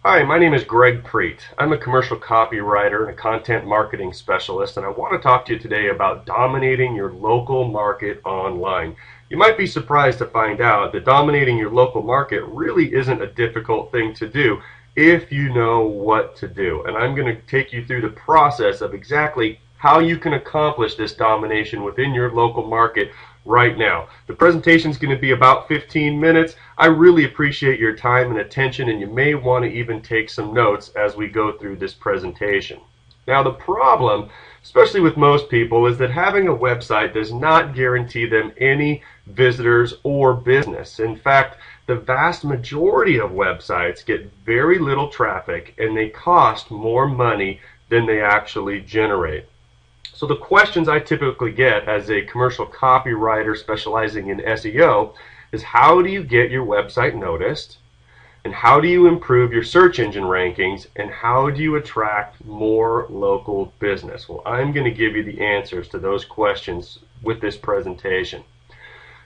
Hi, my name is Greg Preet. I'm a commercial copywriter and a content marketing specialist, and I want to talk to you today about dominating your local market online. You might be surprised to find out that dominating your local market really isn't a difficult thing to do if you know what to do. And I'm going to take you through the process of exactly how you can accomplish this domination within your local market right now. The presentation is going to be about 15 minutes. I really appreciate your time and attention, and you may want to even take some notes as we go through this presentation. Now, the problem, especially with most people, is that having a website does not guarantee them any visitors or business. In fact, the vast majority of websites get very little traffic, and they cost more money than they actually generate. So the questions I typically get as a commercial copywriter specializing in SEO is, how do you get your website noticed? And how do you improve your search engine rankings? And how do you attract more local business? Well, I'm going to give you the answers to those questions with this presentation.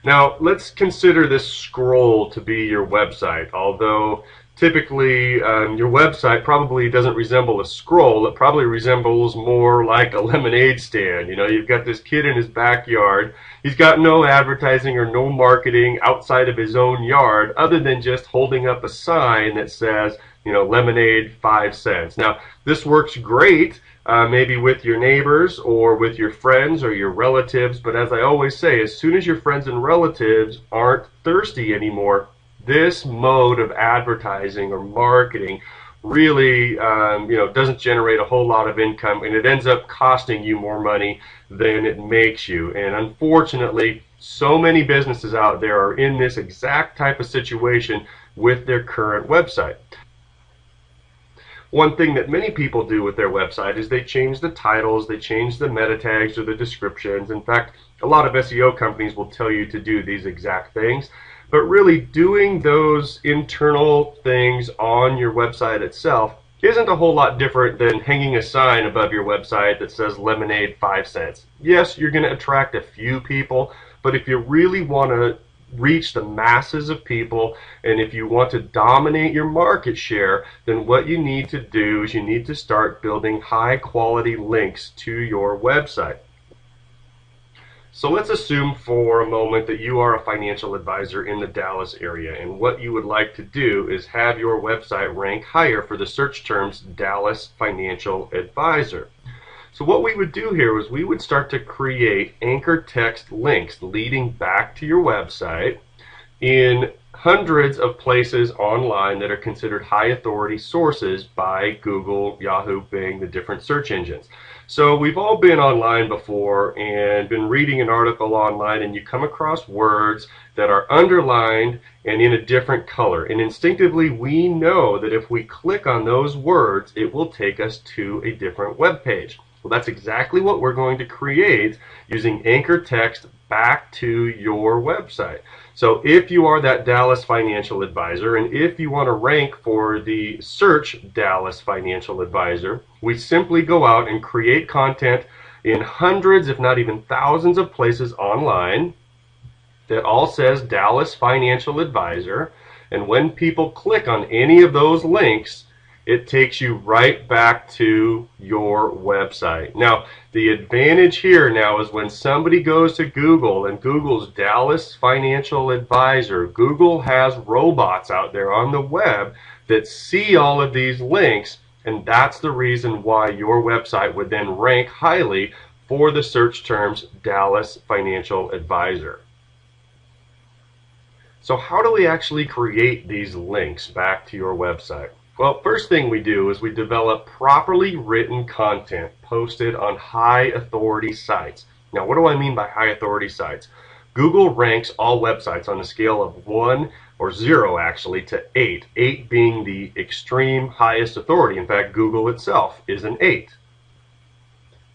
Now, let's consider this scroll to be your website. Although typically your website probably doesn't resemble a scroll. It probably resembles more like a lemonade stand. You know, you've got this kid in his backyard. He's got no advertising or no marketing outside of his own yard other than just holding up a sign that says, you know, lemonade 5 cents. Now, this works great maybe with your neighbors or with your friends or your relatives, but as I always say, as soon as your friends and relatives aren't thirsty anymore, this mode of advertising or marketing really doesn't generate a whole lot of income, and it ends up costing you more money than it makes you. And unfortunately, so many businesses out there are in this exact type of situation with their current website. One thing that many people do with their website is they change the titles, they change the meta tags or the descriptions. In fact, a lot of SEO companies will tell you to do these exact things. But really, doing those internal things on your website itself isn't a whole lot different than hanging a sign above your website that says lemonade 5 cents. Yes, you're going to attract a few people, but if you really want to reach the masses of people, and if you want to dominate your market share, then what you need to do is you need to start building high quality links to your website. So let's assume for a moment that you are a financial advisor in the Dallas area, and what you would like to do is have your website rank higher for the search terms Dallas Financial Advisor. So what we would do here is we would start to create anchor text links leading back to your website in hundreds of places online that are considered high authority sources by Google, Yahoo, Bing, the different search engines. So we've all been online before and been reading an article online, and you come across words that are underlined and in a different color. And instinctively we know that if we click on those words, it will take us to a different web page. Well, that's exactly what we're going to create using anchor text back to your website. So if you are that Dallas Financial Advisor, and if you want to rank for the search Dallas Financial Advisor, we simply go out and create content in hundreds, if not even thousands of places online that all says Dallas Financial Advisor. And when people click on any of those links, it takes you right back to your website. Now, the advantage here now is when somebody goes to Google and Google's Dallas Financial Advisor, Google has robots out there on the web that see all of these links, and that's the reason why your website would then rank highly for the search terms Dallas Financial Advisor. So how do we actually create these links back to your website? Well, first thing we do is we develop properly written content posted on high authority sites. Now, what do I mean by high authority sites? Google ranks all websites on a scale of 1 or 0 actually to 8, 8 being the extreme highest authority. In fact, Google itself is an 8.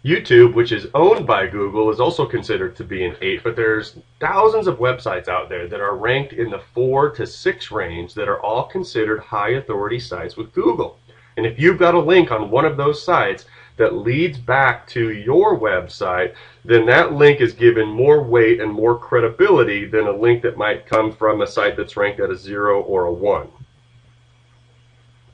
YouTube, which is owned by Google, is also considered to be an 8, but there's thousands of websites out there that are ranked in the 4 to 6 range that are all considered high authority sites with Google. And if you've got a link on one of those sites that leads back to your website, then that link is given more weight and more credibility than a link that might come from a site that's ranked at a 0 or a 1.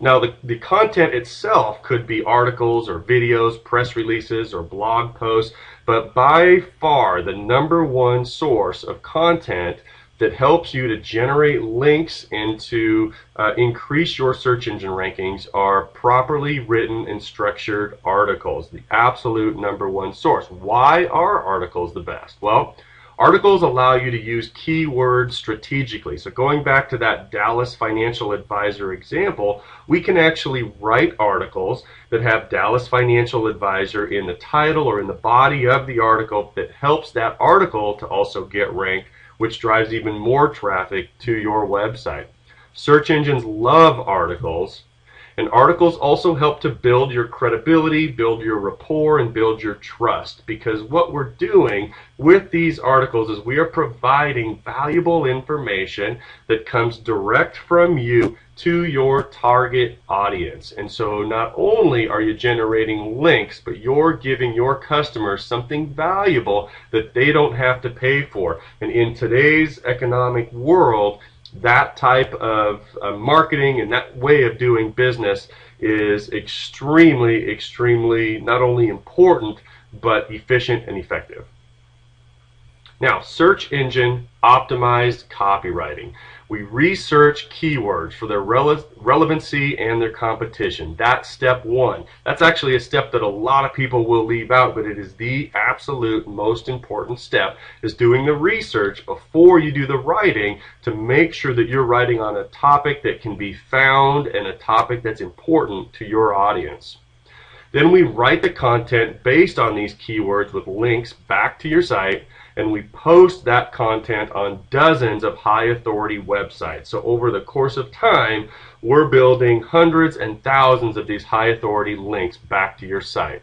Now, the content itself could be articles or videos, press releases, or blog posts, but by far the number one source of content that helps you to generate links and to increase your search engine rankings are properly written and structured articles, the absolute number one source. Why are articles the best? Well, articles allow you to use keywords strategically. So going back to that Dallas Financial Advisor example, we can actually write articles that have Dallas Financial Advisor in the title or in the body of the article that helps that article to also get ranked, which drives even more traffic to your website. Search engines love articles. And articles also help to build your credibility, build your rapport, and build your trust. Because what we're doing with these articles is we are providing valuable information that comes direct from you to your target audience. And so not only are you generating links, but you're giving your customers something valuable that they don't have to pay for. And in today's economic world, that type of marketing and that way of doing business is extremely not only important but efficient and effective. Now, search engine optimized copywriting. We research keywords for their relevancy and their competition. That's step one. That's actually a step that a lot of people will leave out, but it is the absolute most important step, is doing the research before you do the writing to make sure that you're writing on a topic that can be found and a topic that's important to your audience. Then we write the content based on these keywords with links back to your site, and we post that content on dozens of high authority websites. So over the course of time, we're building hundreds and thousands of these high authority links back to your site.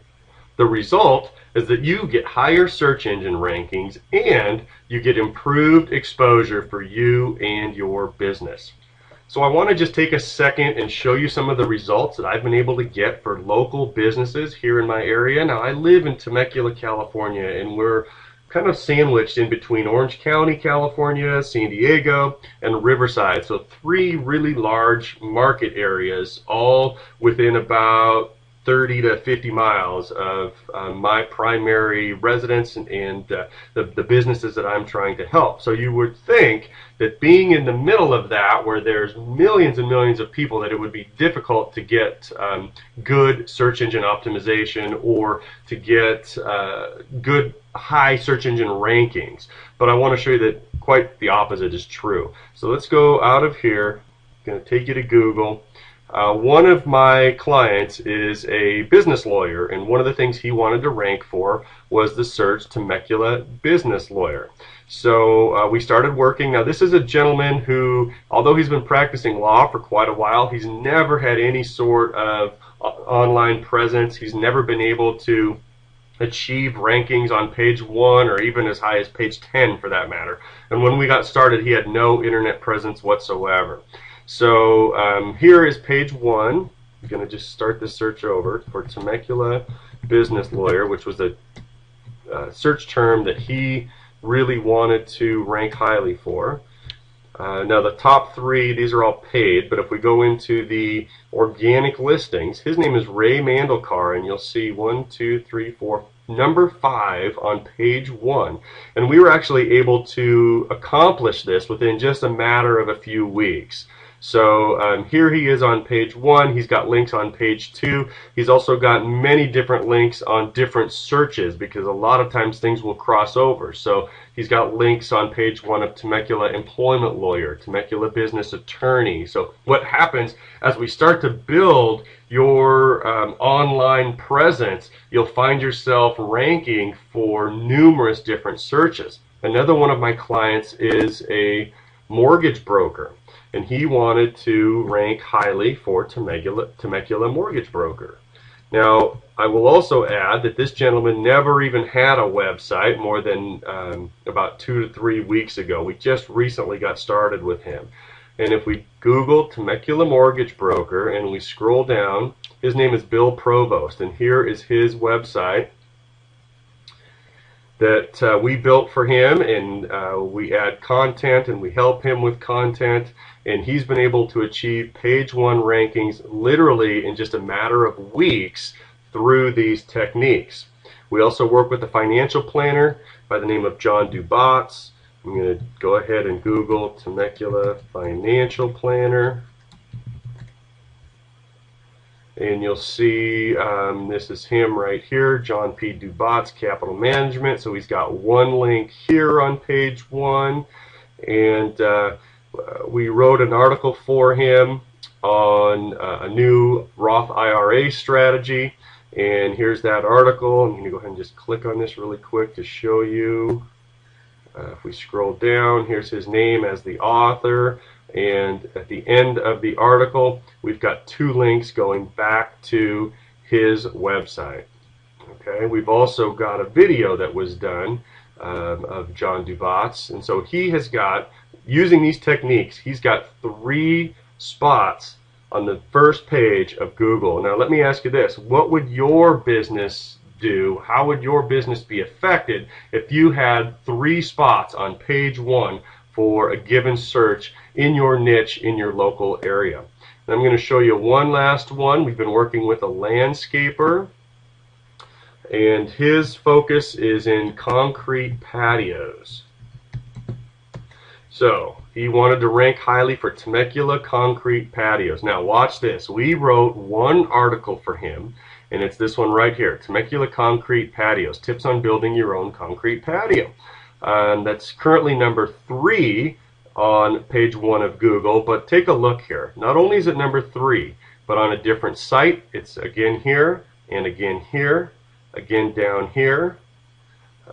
The result is that you get higher search engine rankings and you get improved exposure for you and your business. So I want to just take a second and show you some of the results that I've been able to get for local businesses here in my area. Now, I live in Temecula, California, and we're kind of sandwiched in between Orange County, California, San Diego, and Riverside. So three really large market areas, all within about 30 to 50 miles of my primary residence and the businesses that I'm trying to help. So you would think that being in the middle of that, where there's millions and millions of people, that it would be difficult to get good search engine optimization or to get good high search engine rankings. But I want to show you that quite the opposite is true. So let's go out of here. I'm going to take you to Google. One of my clients is a business lawyer, and one of the things he wanted to rank for was the search Temecula business lawyer. So we started working. Now, this is a gentleman who, although he's been practicing law for quite a while, he's never had any sort of online presence. He's never been able to achieve rankings on page 1 or even as high as page 10 for that matter. And when we got started, he had no internet presence whatsoever. So here is page 1. I'm going to just start the search over for Temecula business lawyer, which was a search term that he really wanted to rank highly for. Now the top 3, these are all paid, but if we go into the organic listings, his name is Ray Mandalkar, and you'll see 1, 2, 3, 4, number 5 on page 1. And we were actually able to accomplish this within just a matter of a few weeks. So here he is on page 1. He's got links on page 2. He's also got many different links on different searches, because a lot of times things will cross over. So he's got links on page 1 of Temecula employment lawyer, Temecula business attorney. So what happens as we start to build your online presence, you'll find yourself ranking for numerous different searches. Another one of my clients is a mortgage broker, and he wanted to rank highly for Temecula mortgage broker. Now, I will also add that this gentleman never even had a website more than about 2 to 3 weeks ago. We just recently got started with him. And if we Google Temecula mortgage broker and we scroll down, his name is Bill Provost, and here is his website. that we built for him, and we add content and we help him with content, and he's been able to achieve page 1 rankings literally in just a matter of weeks through these techniques. We also work with a financial planner by the name of John Dubatz. I'm going to go ahead and Google Temecula Financial Planner, and you'll see this is him right here, John P. Dubatz, Capital Management. So he's got one link here on page 1, and we wrote an article for him on a new Roth IRA strategy, and here's that article. I'm going to go ahead and just click on this really quick to show you. If we scroll down, here's his name as the author, and at the end of the article we've got 2 links going back to his website. Okay, we've also got a video that was done of John Dubatz, and so he has got, using these techniques, he's got 3 spots on the first page of Google. Now let me ask you this, what would your business do? How would your business be affected if you had 3 spots on page 1 for a given search in your niche in your local area? And I'm going to show you one last one. We've been working with a landscaper, and his focus is in concrete patios. So he wanted to rank highly for Temecula concrete patios. Now watch this. We wrote one article for him, and it's this one right here, Temecula Concrete Patios, Tips on Building Your Own Concrete Patio. That's currently number 3 on page 1 of Google, but take a look here. Not only is it number 3, but on a different site. It's again here, and again here, again down here.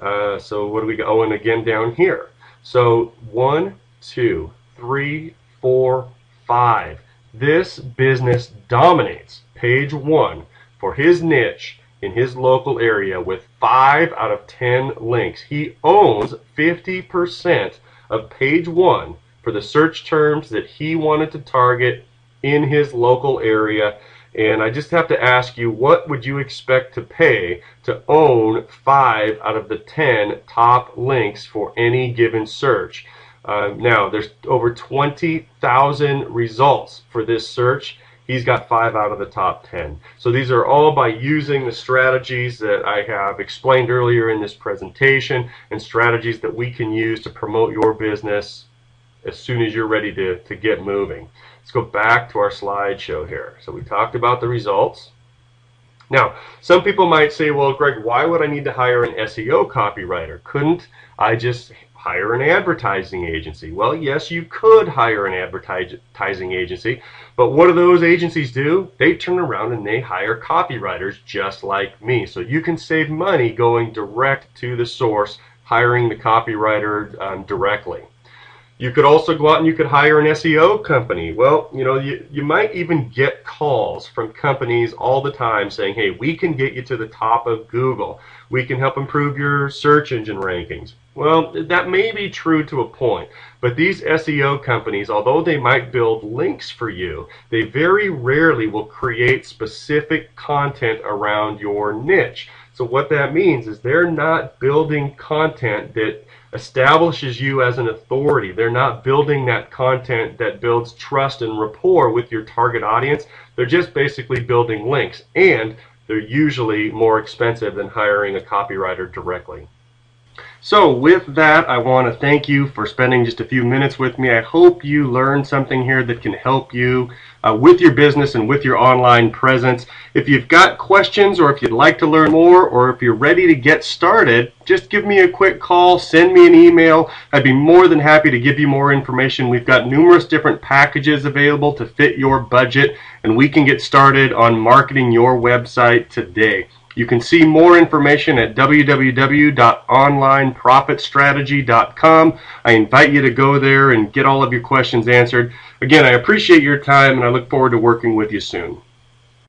So what do we go? Oh, and again down here. So 1, 2, 3, 4, 5. This business dominates page 1 for his niche in his local area with 5 out of 10 links. He owns 50% of page 1 for the search terms that he wanted to target in his local area. And I just have to ask you, what would you expect to pay to own 5 out of the 10 top links for any given search? Now, there's over 20,000 results for this search. He's got 5 out of the top 10. So these are all by using the strategies that I have explained earlier in this presentation, and strategies that we can use to promote your business as soon as you're ready to get moving. Let's go back to our slideshow here. So we talked about the results. Now, some people might say, well, Greg, why would I need to hire an SEO copywriter? Couldn't I just hire an advertising agency? Well, yes, you could hire an advertising agency, but what do those agencies do? They turn around and they hire copywriters just like me. So you can save money going direct to the source, hiring the copywriter directly. You could also go out and you could hire an SEO company. Well, you know, you might even get calls from companies all the time saying, hey, we can get you to the top of Google. We can help improve your search engine rankings. Well, that may be true to a point, but these SEO companies, although they might build links for you, they very rarely will create specific content around your niche. So what that means is they're not building content that establishes you as an authority. They're not building that content that builds trust and rapport with your target audience. They're just basically building links, and they're usually more expensive than hiring a copywriter directly. So with that, I want to thank you for spending just a few minutes with me. I hope you learned something here that can help you with your business and with your online presence. If you've got questions, or if you'd like to learn more, or if you're ready to get started, just give me a quick call, send me an email. I'd be more than happy to give you more information. We've got numerous different packages available to fit your budget, and we can get started on marketing your website today. You can see more information at www.onlineprofitstrategy.com. I invite you to go there and get all of your questions answered. Again, I appreciate your time, and I look forward to working with you soon.